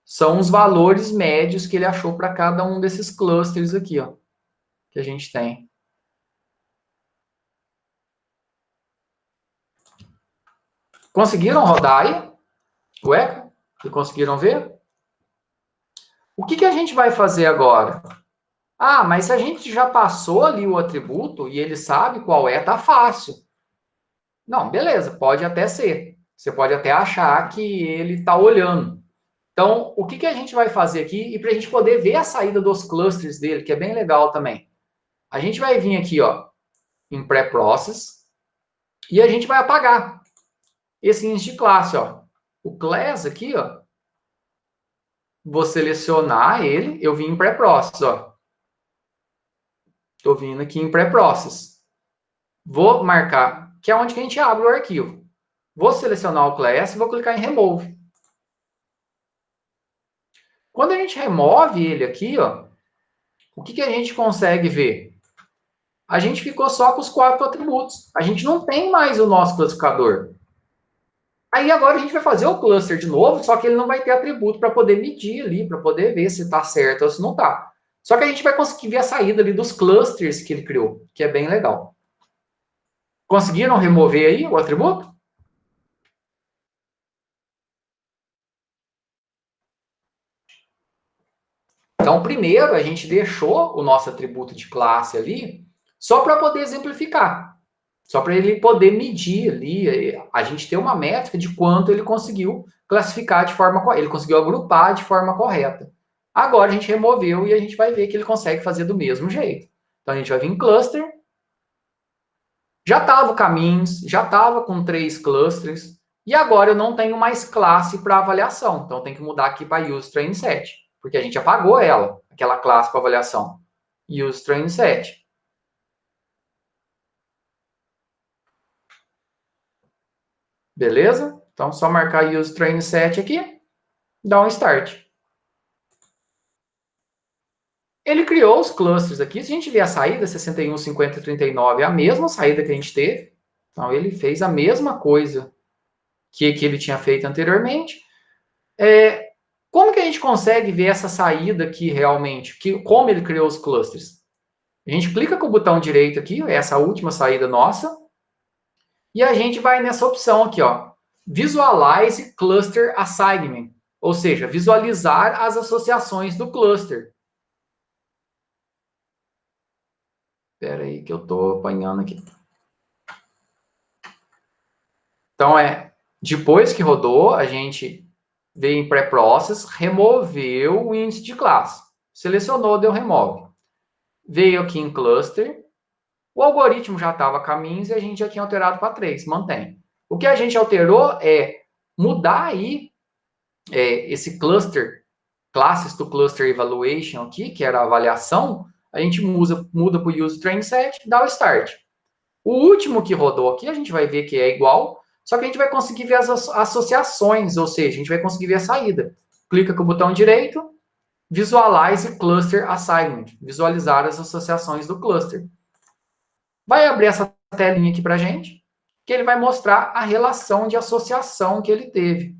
são os valores médios que ele achou para cada um desses clusters aqui, ó, que a gente tem. Conseguiram rodar aí o eco? E conseguiram ver? O que a gente vai fazer agora? Ah, mas se a gente já passou ali o atributo e ele sabe qual é, tá fácil. Não, beleza, pode até ser. Você pode até achar que ele está olhando. Então, o que a gente vai fazer aqui? E para a gente poder ver a saída dos clusters dele, que é bem legal também. A gente vai vir aqui, ó, em pré-process, e a gente vai apagar esse índice de classe, ó. O class aqui, ó, vou selecionar ele, eu vim em pré-process, ó. Estou vindo aqui em pré-process. Vou marcar, que é onde que a gente abre o arquivo. Vou selecionar o class e vou clicar em remove. Quando a gente remove ele aqui, ó, o que a gente consegue ver? A gente ficou só com os 4 atributos. A gente não tem mais o nosso classificador. Aí agora a gente vai fazer o cluster de novo, só que ele não vai ter atributo para poder medir ali, para poder ver se está certo ou se não está. Só que a gente vai conseguir ver a saída ali dos clusters que ele criou, que é bem legal. Conseguiram remover aí o atributo? Então, primeiro, a gente deixou o nosso atributo de classe ali só para poder exemplificar. Só para ele poder medir ali, a gente ter uma métrica de quanto ele conseguiu classificar de forma correta, ele conseguiu agrupar de forma correta. Agora a gente removeu e a gente vai ver que ele consegue fazer do mesmo jeito. Então a gente vai vir em cluster, já estava o caminhos, já estava com 3 clusters, e agora eu não tenho mais classe para avaliação. Então tem que mudar aqui para use train set, porque a gente apagou ela, aquela classe para avaliação. Use train set. Beleza? Então, só marcar use train set aqui, dá um start. Ele criou os clusters aqui. Se a gente ver a saída, 61, 50, 39, é a mesma saída que a gente teve. Então, ele fez a mesma coisa que ele tinha feito anteriormente. Como que a gente consegue ver essa saída aqui realmente? Como ele criou os clusters? A gente clica com o botão direito aqui, essa última saída nossa, e a gente vai nessa opção aqui, ó, Visualize Cluster Assignment, ou seja, visualizar as associações do cluster. Espera aí que eu estou apanhando aqui. Então, depois que rodou, a gente veio em pré-process, removeu o índice de classe. Selecionou, deu remove. Veio aqui em cluster, o algoritmo já estava caminhos e a gente já tinha alterado para 3, mantém. O que a gente alterou é mudar aí esse cluster, classes do cluster evaluation aqui, que era a avaliação, a gente muda para o use train set, dá o start. O último que rodou aqui, a gente vai ver que é igual, só que a gente vai conseguir ver as associações, ou seja, a gente vai conseguir ver a saída. Clica com o botão direito, Visualize Cluster Assignment, visualizar as associações do cluster. Vai abrir essa telinha aqui para a gente, que ele vai mostrar a relação de associação que ele teve.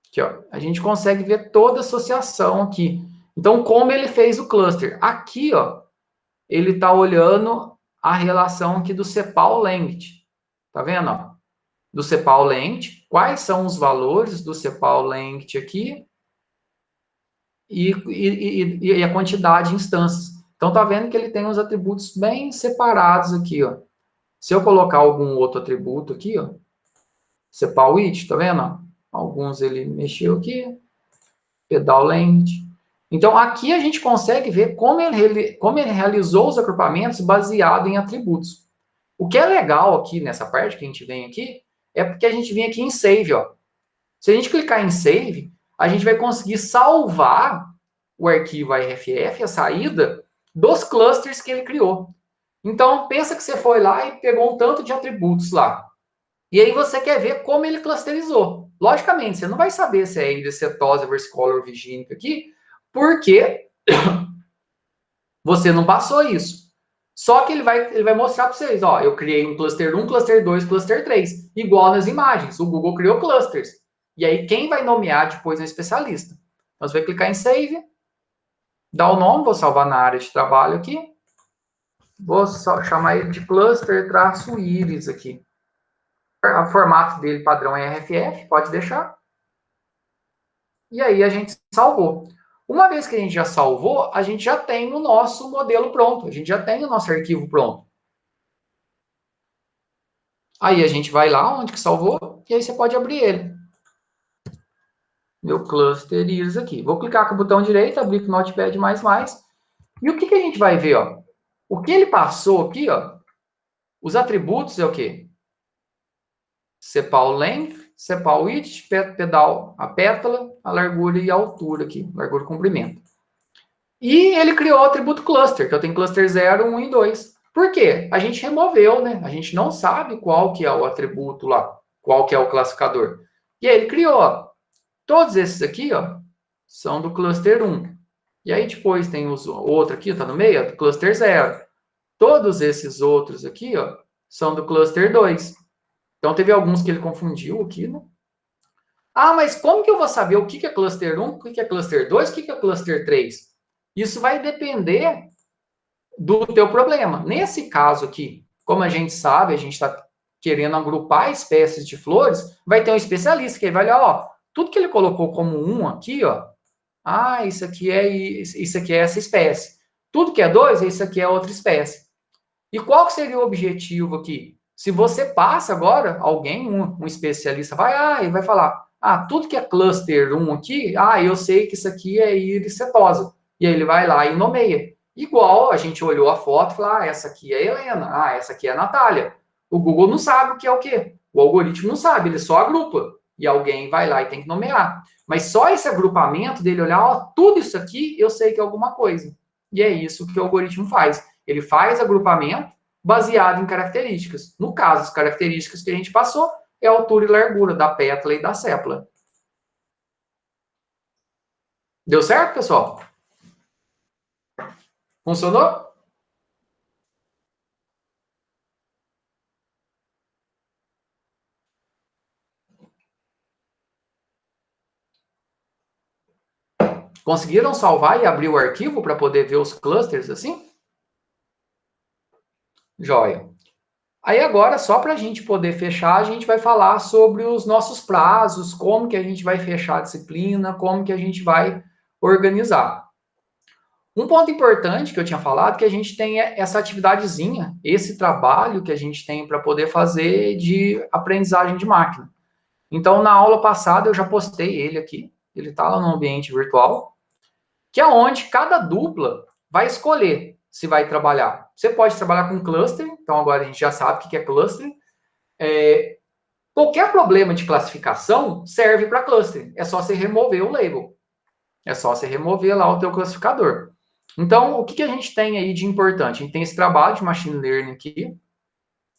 Aqui, ó, a gente consegue ver toda a associação aqui. Então, como ele fez o cluster? Aqui, ó, ele está olhando a relação aqui do CEPAL length. Tá vendo? Ó? Do CEPAL length, quais são os valores do CEPAL length aqui e a quantidade de instâncias. Então, tá vendo que ele tem os atributos bem separados aqui, ó. Se eu colocar algum outro atributo aqui, ó, CEPAL width, tá vendo? Ó? Alguns ele mexeu aqui. Pedal length. Então, aqui a gente consegue ver como ele realizou os agrupamentos baseado em atributos. O que é legal aqui nessa parte que a gente vem aqui, é porque a gente vem aqui em Save, ó. Se a gente clicar em Save, a gente vai conseguir salvar o arquivo RFF, a saída, dos clusters que ele criou. Então, pensa que você foi lá e pegou um tanto de atributos lá. E aí você quer ver como ele clusterizou. Logicamente, você não vai saber se é endocetosa, versicolor, vigínica aqui, porque você não passou isso. Só que ele vai mostrar para vocês, ó, eu criei um cluster 1, cluster 2, cluster 3, igual nas imagens. O Google criou clusters. E aí quem vai nomear depois é o especialista. Então você vai clicar em Save, dar o nome, vou salvar na área de trabalho aqui. Vou só chamar ele de cluster-iris aqui. O formato dele padrão é RFF, pode deixar. E aí a gente salvou. Uma vez que a gente já salvou, a gente já tem o nosso modelo pronto, a gente já tem o nosso arquivo pronto. Aí a gente vai lá onde que salvou, e aí você pode abrir ele. Meu cluster iris aqui. Vou clicar com o botão direito, abrir com o Notepad++. E o que a gente vai ver, ó? O que ele passou aqui, ó, os atributos é o quê? Cepal length, cepal width, pedal, a pétala, a largura e a altura aqui, largura e comprimento. E ele criou o atributo cluster, que eu tenho cluster 0, 1 e 2. Por quê? A gente removeu, né? A gente não sabe qual que é o atributo lá, qual que é o classificador. E aí ele criou, ó, todos esses aqui, ó, são do cluster 1. E aí depois tem os outro aqui, tá no meio, do cluster 0. Todos esses outros aqui, ó, são do cluster 2. Então teve alguns que ele confundiu aqui, né? Ah, mas como que eu vou saber o que é cluster 1, o que é cluster 2, o que é cluster 3? Isso vai depender do teu problema. Nesse caso aqui, como a gente sabe, a gente está querendo agrupar espécies de flores, vai ter um especialista que vai olhar, ó, tudo que ele colocou como 1 aqui, ó, isso aqui é essa espécie. Tudo que é 2, isso aqui é outra espécie. E qual que seria o objetivo aqui? Se você passa agora, alguém, um especialista, e vai falar, tudo que é cluster 1 aqui, eu sei que isso aqui é íris setosa. E aí ele vai lá e nomeia. Igual a gente olhou a foto e falou, essa aqui é a Helena, essa aqui é a Natália. O Google não sabe o que é o quê. O algoritmo não sabe, ele só agrupa. E alguém vai lá e tem que nomear. Mas só esse agrupamento dele olhar, tudo isso aqui eu sei que é alguma coisa. E é isso que o algoritmo faz. Ele faz agrupamento baseado em características. No caso, as características que a gente passou é a altura e largura da pétala e da sépala. Deu certo, pessoal? Funcionou? Conseguiram salvar e abrir o arquivo para poder ver os clusters assim? Joia. Aí agora, só para a gente poder fechar, a gente vai falar sobre os nossos prazos, como que a gente vai fechar a disciplina, como que a gente vai organizar. Um ponto importante que eu tinha falado, que a gente tem essa atividadezinha, esse trabalho que a gente tem para poder fazer de aprendizagem de máquina. Então, na aula passada, eu já postei ele aqui, ele está lá no ambiente virtual, que é onde cada dupla vai escolher se vai trabalhar. Você pode trabalhar com cluster, então agora a gente já sabe o que é cluster. Qualquer problema de classificação serve para cluster, é só você remover o label. É só você remover lá o teu classificador. Então, o que a gente tem aí de importante? A gente tem esse trabalho de machine learning aqui,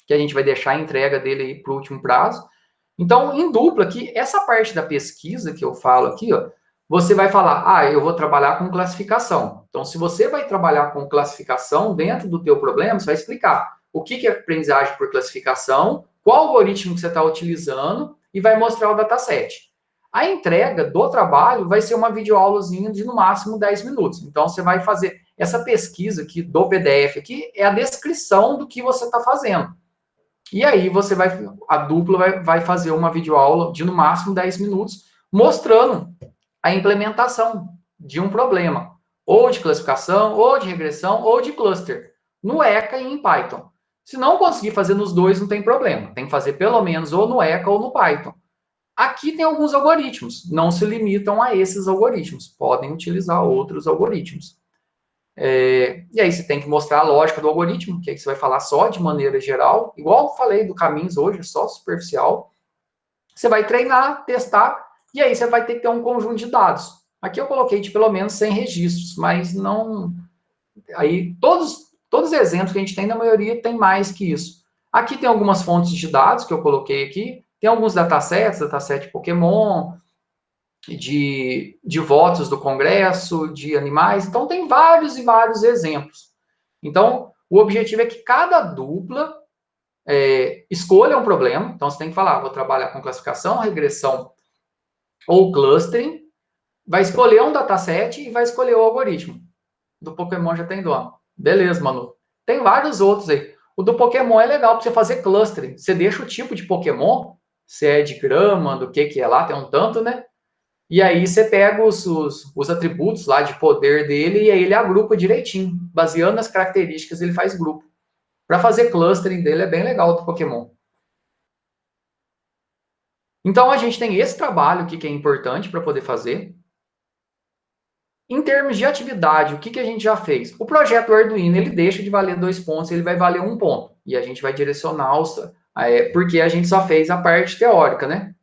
que a gente vai deixar a entrega dele aí para o último prazo. Então, em dupla aqui, essa parte da pesquisa que eu falo aqui, ó, você vai falar, eu vou trabalhar com classificação. Então, se você vai trabalhar com classificação dentro do teu problema, você vai explicar o que é aprendizagem por classificação, qual algoritmo que você está utilizando e vai mostrar o dataset. A entrega do trabalho vai ser uma videoaulazinha de no máximo 10 minutos. Então, você vai fazer essa pesquisa aqui do PDF aqui, é a descrição do que você está fazendo. E aí a dupla vai fazer uma videoaula de no máximo 10 minutos, mostrando a implementação de um problema, ou de classificação, ou de regressão, ou de cluster, no ECA e em Python. Se não conseguir fazer nos dois, não tem problema. Tem que fazer pelo menos ou no ECA ou no Python. Aqui tem alguns algoritmos, não se limitam a esses algoritmos, podem utilizar outros algoritmos. E aí você tem que mostrar a lógica do algoritmo, que aí você vai falar só de maneira geral, igual eu falei do Caminhos hoje, só superficial. Você vai treinar, testar, e aí você vai ter que ter um conjunto de dados. Aqui eu coloquei de pelo menos 100 registros, mas não... Aí todos os exemplos que a gente tem, na maioria, tem mais que isso. Aqui tem algumas fontes de dados que eu coloquei aqui, tem alguns datasets, dataset Pokémon, de votos do Congresso, de animais, então tem vários e vários exemplos. Então, o objetivo é que cada dupla escolha um problema, então você tem que falar, vou trabalhar com classificação, regressão ou clustering, vai escolher um dataset e vai escolher o algoritmo. Do Pokémon já tem dono. Beleza, Manu. Tem vários outros aí. O do Pokémon é legal para você fazer clustering. Você deixa o tipo de Pokémon, se é de grama, do que é lá, tem um tanto, né? E aí você pega os atributos lá de poder dele e aí ele agrupa direitinho. Baseando nas características, ele faz grupo. Para fazer clustering dele é bem legal do Pokémon. Então a gente tem esse trabalho aqui que é importante para poder fazer. Em termos de atividade, o que a gente já fez? O projeto Arduino, ele deixa de valer 2 pontos, ele vai valer 1 ponto. E a gente vai direcionar, porque a gente só fez a parte teórica, né?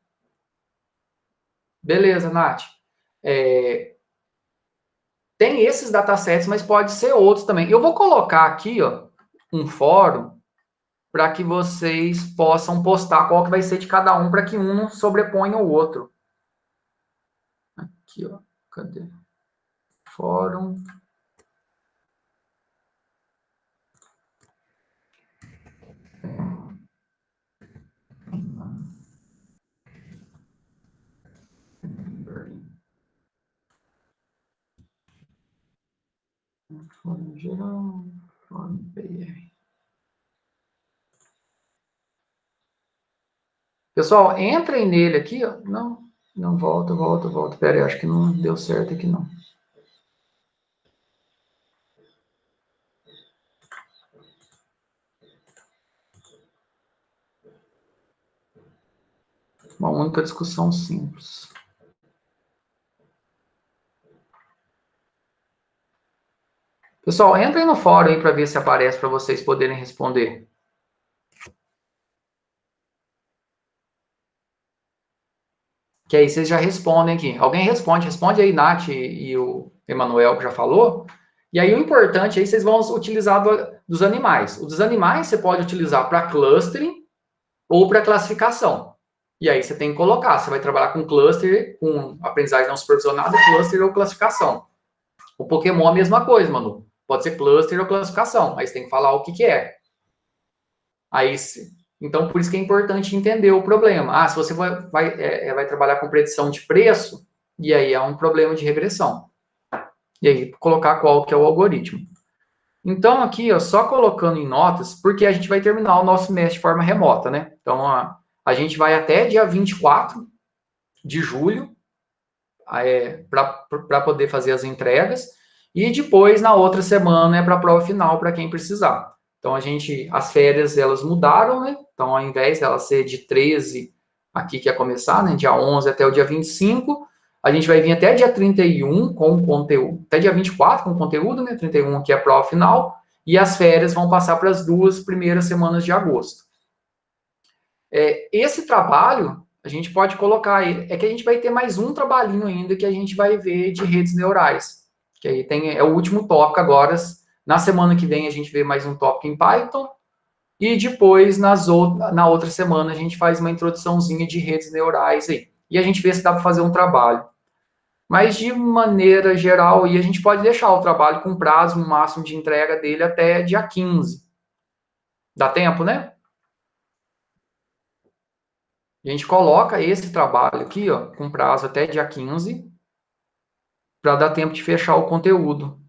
Beleza, Nath. Tem esses datasets, mas pode ser outros também. Eu vou colocar aqui, ó, um fórum para que vocês possam postar qual que vai ser de cada um, para que um não sobreponha o outro. Aqui, ó. Cadê? Fórum. Fórum geral. Fórum BR. Pessoal, entrem nele aqui, ó. Não, volta. Pera aí, acho que não deu certo aqui, não. Uma única discussão simples. Pessoal, entrem no fórum aí para ver se aparece para vocês poderem responder. Que aí vocês já respondem aqui. Alguém responde aí, Nath e o Emanuel que já falou. E aí o importante aí vocês vão utilizar dos animais. O dos animais você pode utilizar para clustering ou para classificação. E aí você tem que colocar, você vai trabalhar com cluster, com aprendizagem não supervisionada, cluster ou classificação. O Pokémon é a mesma coisa, Manu. Pode ser cluster ou classificação. Aí você tem que falar o que é. Aí, então, por isso que é importante entender o problema. Se você vai trabalhar com predição de preço, e aí é um problema de regressão. E aí, colocar qual que é o algoritmo. Então, aqui, ó, só colocando em notas, porque a gente vai terminar o nosso mês de forma remota, né? Então, a gente vai até dia 24 de julho para poder fazer as entregas, e depois, na outra semana, é para a prova final, para quem precisar. Então, as férias, elas mudaram, né? Então, ao invés dela ser de 13, aqui que ia começar, né? Dia 11 até o dia 25, a gente vai vir até dia 31 com conteúdo, até dia 24 com conteúdo, né? 31 aqui é a prova final, e as férias vão passar para as 2 primeiras semanas de agosto. Esse trabalho, a gente pode colocar ele, é que a gente vai ter mais um trabalhinho ainda que a gente vai ver de redes neurais, que aí é o último tópico agora. Na semana que vem a gente vê mais um tópico em Python, e depois na outra semana a gente faz uma introduçãozinha de redes neurais aí. E a gente vê se dá para fazer um trabalho. Mas de maneira geral, aí a gente pode deixar o trabalho com prazo máximo de entrega dele até dia 15. Dá tempo, né? A gente coloca esse trabalho aqui, ó, com prazo até dia 15, para dar tempo de fechar o conteúdo.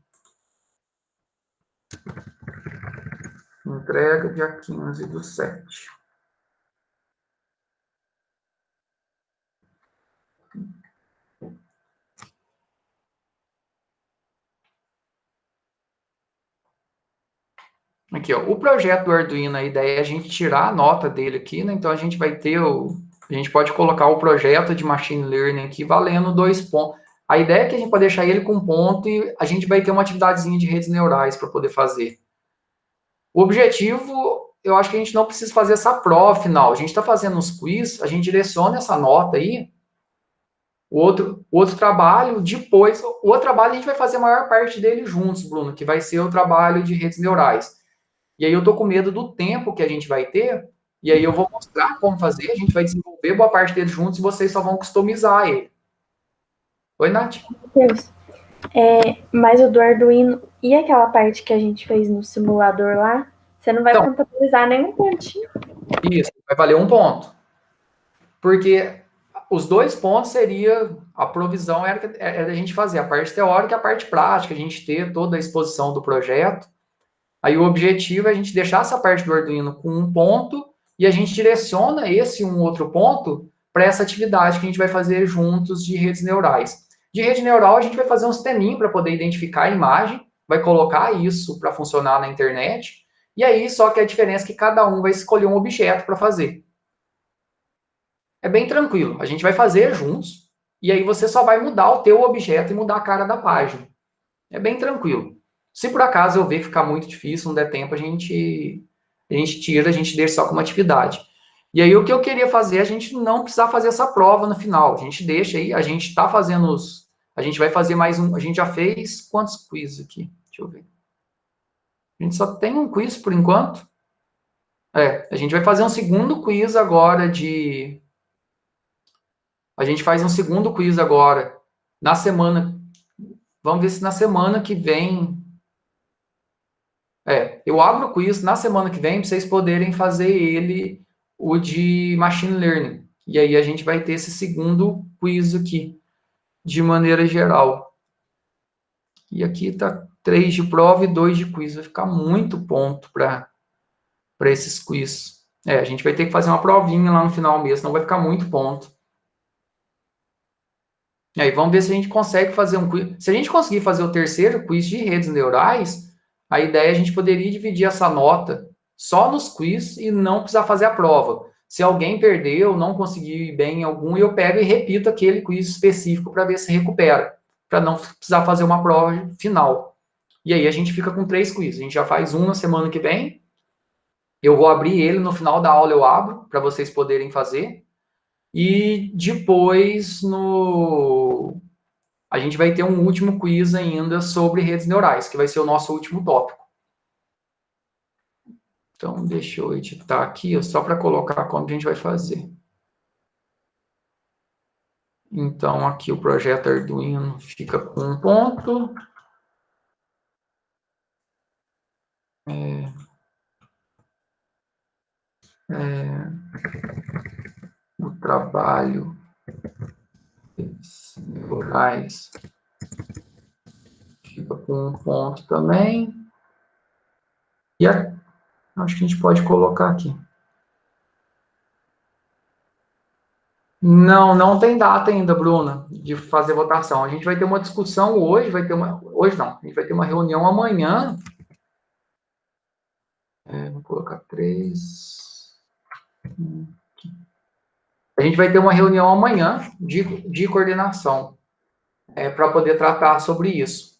Entrega dia 15/7. Aqui, ó, o projeto do Arduino, a ideia é a gente tirar a nota dele aqui, né? Então a gente vai ter A gente pode colocar o projeto de Machine Learning aqui valendo 2 pontos. A ideia é que a gente pode deixar ele com 1 ponto e a gente vai ter uma atividadezinha de redes neurais para poder fazer. O objetivo, eu acho que a gente não precisa fazer essa prova final. A gente está fazendo os quiz, a gente direciona essa nota aí. O outro trabalho, depois, o outro trabalho a gente vai fazer a maior parte dele juntos, Bruno, que vai ser o trabalho de redes neurais. E aí eu tô com medo do tempo que a gente vai ter, e aí eu vou mostrar como fazer, a gente vai desenvolver boa parte dele juntos e vocês só vão customizar ele. Oi, Nath? Deus. Mas o do Arduino e aquela parte que a gente fez no simulador lá, você não vai Então, contabilizar nenhum pontinho. isso, vai valer 1 ponto. Porque os 2 pontos seria, a provisão era a gente fazer a parte teórica e a parte prática, a gente ter toda a exposição do projeto. Aí o objetivo é a gente deixar essa parte do Arduino com 1 ponto e a gente direciona esse outro ponto para essa atividade que a gente vai fazer juntos de redes neurais. De rede neural, a gente vai fazer um sisteminha para poder identificar a imagem, vai colocar isso para funcionar na internet, e aí só que a diferença é que cada um vai escolher um objeto para fazer. É bem tranquilo, a gente vai fazer juntos, e aí você só vai mudar o teu objeto e mudar a cara da página. É bem tranquilo. Se por acaso eu ver que ficar muito difícil, não der tempo, a gente tira, a gente deixa só como atividade. E aí o que eu queria fazer, a gente não precisar fazer essa prova no final. A gente deixa aí, a gente está fazendo a gente vai fazer mais um, a gente já fez quantos quiz aqui? Deixa eu ver. A gente só tem um quiz por enquanto. A gente vai fazer um segundo quiz agora a gente faz um segundo quiz agora na semana. Vamos ver se na semana que vem. Eu abro o quiz na semana que vem para vocês poderem fazer ele, o de Machine Learning. E aí a gente vai ter esse segundo quiz aqui, de maneira geral. E aqui tá 3 de prova e 2 de quiz. Vai ficar muito ponto para esses quiz. A gente vai ter que fazer uma provinha lá no final mesmo, senão vai ficar muito ponto. E aí vamos ver se a gente consegue fazer um quiz. Se a gente conseguir fazer o terceiro quiz de redes neurais, a ideia é a gente poderia dividir essa nota só nos quiz e não precisar fazer a prova. Se alguém perdeu, não conseguiu ir bem em algum, eu pego e repito aquele quiz específico para ver se recupera, para não precisar fazer uma prova final. E aí a gente fica com 3 quiz. A gente já faz um na semana que vem. Eu vou abrir ele no final da aula, eu abro para vocês poderem fazer. E depois a gente vai ter um último quiz ainda sobre redes neurais, que vai ser o nosso último tópico. Então, deixa eu editar aqui, só para colocar como a gente vai fazer. Então, aqui o projeto Arduino fica com 1 ponto. O trabalho neurais fica com 1 ponto também. E acho que a gente pode colocar aqui. Não, não tem data ainda, Bruna, de fazer votação. A gente vai ter uma discussão hoje, hoje não, a gente vai ter uma reunião amanhã. Vou colocar 3. A gente vai ter uma reunião amanhã de coordenação para poder tratar sobre isso.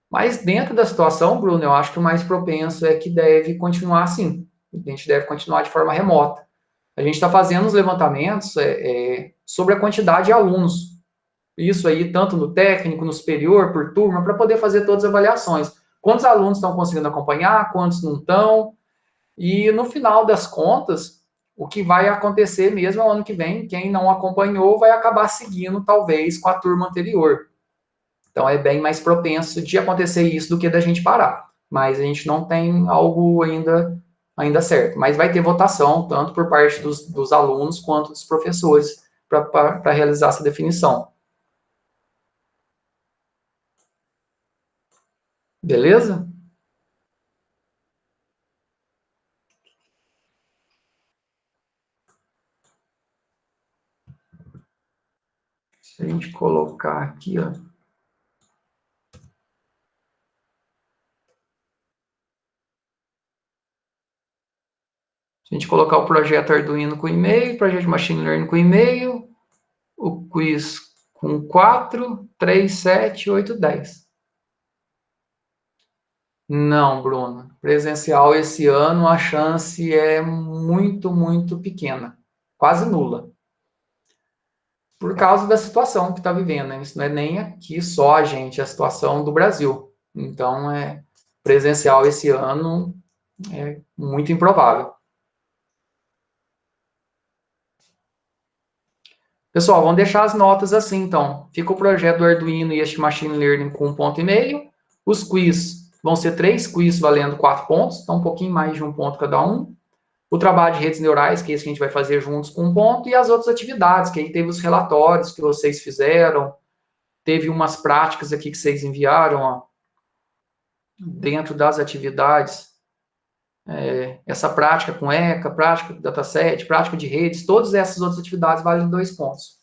Mas dentro da situação, Bruno, eu acho que o mais propenso é que deve continuar assim. A gente deve continuar de forma remota. A gente está fazendo os levantamentos sobre a quantidade de alunos. Isso aí, tanto no técnico, no superior, por turma, para poder fazer todas as avaliações. Quantos alunos estão conseguindo acompanhar, quantos não estão. E no final das contas, o que vai acontecer mesmo é o ano que vem, quem não acompanhou vai acabar seguindo, talvez, com a turma anterior. Então, é bem mais propenso de acontecer isso do que da gente parar. Mas a gente não tem algo ainda certo. Mas vai ter votação, tanto por parte dos alunos quanto dos professores, para realizar essa definição. Beleza? Se a gente colocar aqui, ó. Se a gente colocar o projeto Arduino com e-mail, o projeto Machine Learning com e-mail, o quiz com 4, 3, 7, 8, 10. Não, Bruno. Presencial esse ano a chance é muito, muito pequena. Quase nula. Por causa da situação que está vivendo, né? Isso não é nem aqui só a gente, é a situação do Brasil. Então, presencial esse ano é muito improvável. Pessoal, vamos deixar as notas assim, então. Fica o projeto do Arduino e este Machine Learning com 1,5 ponto. Os quiz vão ser 3 quiz valendo 4 pontos, então um pouquinho mais de 1 ponto cada um. O trabalho de redes neurais, que é esse que a gente vai fazer juntos com 1 ponto, e as outras atividades, que aí teve os relatórios que vocês fizeram, teve umas práticas aqui que vocês enviaram, ó, dentro das atividades. Essa prática com ECA, prática com dataset, prática de redes, todas essas outras atividades valem 2 pontos.